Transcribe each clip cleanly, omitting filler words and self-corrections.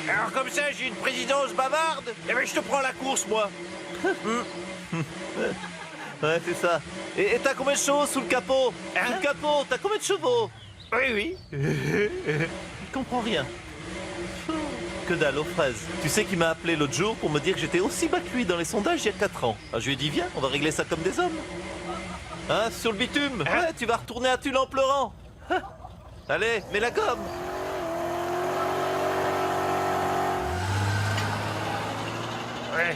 Alors comme ça, j'ai une présidence bavarde? Eh ben, je te prends la course, moi. Ouais, c'est ça. Et t'as combien de chevaux sous le capot? Sous le capot, t'as combien de chevaux? Oui, oui. Il comprend rien. Que dalle aux fraises. Tu sais qu'il m'a appelé l'autre jour pour me dire que j'étais aussi bas que lui dans les sondages il y a 4 ans. Alors, je lui ai dit, viens, on va régler ça comme des hommes. Hein, sur le bitume? Ouais, tu vas retourner à Tulle en pleurant. Hein. Allez, mets la gomme. Ouais.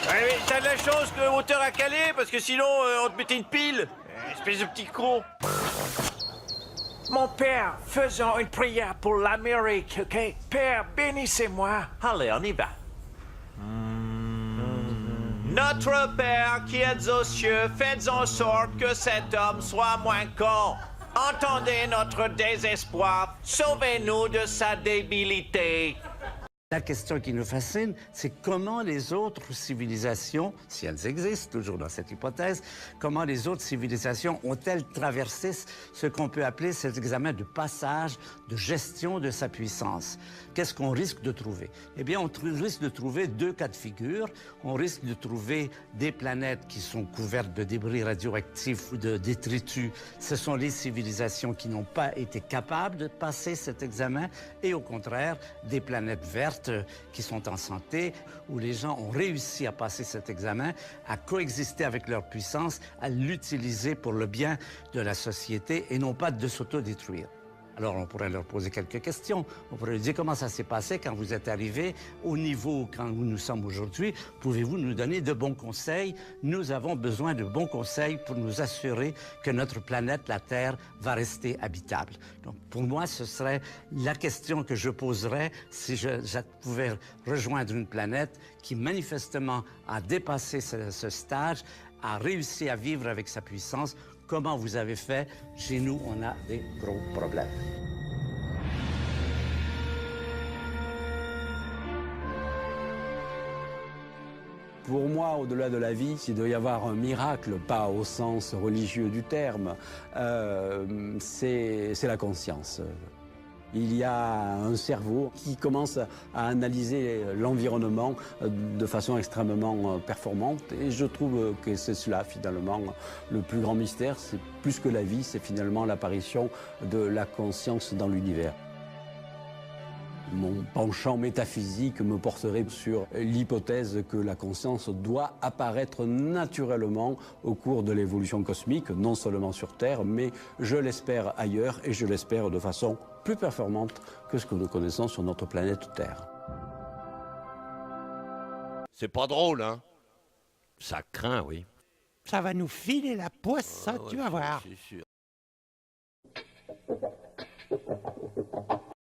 Ouais, mais t'as de la chance que le moteur a calé, parce que sinon, on te mettait une pile. Espèce de petit con. Mon père, faisons une prière pour l'Amérique, OK? Père, bénissez-moi. Allez, on y va. Notre Père qui êtes aux cieux, faites en sorte que cet homme soit moins con. Entendez notre désespoir, sauvez-nous de sa débilité. La question qui nous fascine, c'est comment les autres civilisations, si elles existent toujours dans cette hypothèse, comment les autres civilisations ont-elles traversé ce qu'on peut appeler cet examen de passage, de gestion de sa puissance? Qu'est-ce qu'on risque de trouver? Eh bien, on risque de trouver deux cas de figure. On risque de trouver des planètes qui sont couvertes de débris radioactifs ou de détritus. Ce sont les civilisations qui n'ont pas été capables de passer cet examen. Et au contraire, des planètes vertes qui sont en santé, où les gens ont réussi à passer cet examen, à coexister avec leur puissance, à l'utiliser pour le bien de la société et non pas de s'autodétruire. Alors, on pourrait leur poser quelques questions. On pourrait leur dire comment ça s'est passé quand vous êtes arrivé au niveau quand nous sommes aujourd'hui. Pouvez-vous nous donner de bons conseils? Nous avons besoin de bons conseils pour nous assurer que notre planète, la Terre, va rester habitable. Donc, pour moi, ce serait la question que je poserais si je pouvais rejoindre une planète qui, manifestement, a dépassé ce stage, a réussi à vivre avec sa puissance. Comment vous avez fait? Chez nous, on a des gros problèmes. Pour moi, au-delà de la vie, s'il doit y avoir un miracle, pas au sens religieux du terme, c'est la conscience. Il y a un cerveau qui commence à analyser l'environnement de façon extrêmement performante. Et je trouve que c'est cela, finalement, le plus grand mystère. C'est plus que la vie, c'est finalement l'apparition de la conscience dans l'univers. Mon penchant métaphysique me porterait sur l'hypothèse que la conscience doit apparaître naturellement au cours de l'évolution cosmique, non seulement sur Terre, mais je l'espère ailleurs et je l'espère de façon plus performante que ce que nous connaissons sur notre planète Terre. C'est pas drôle, hein? Ça craint, oui. Ça va nous filer la poisse, ça, tu vas voir. C'est sûr.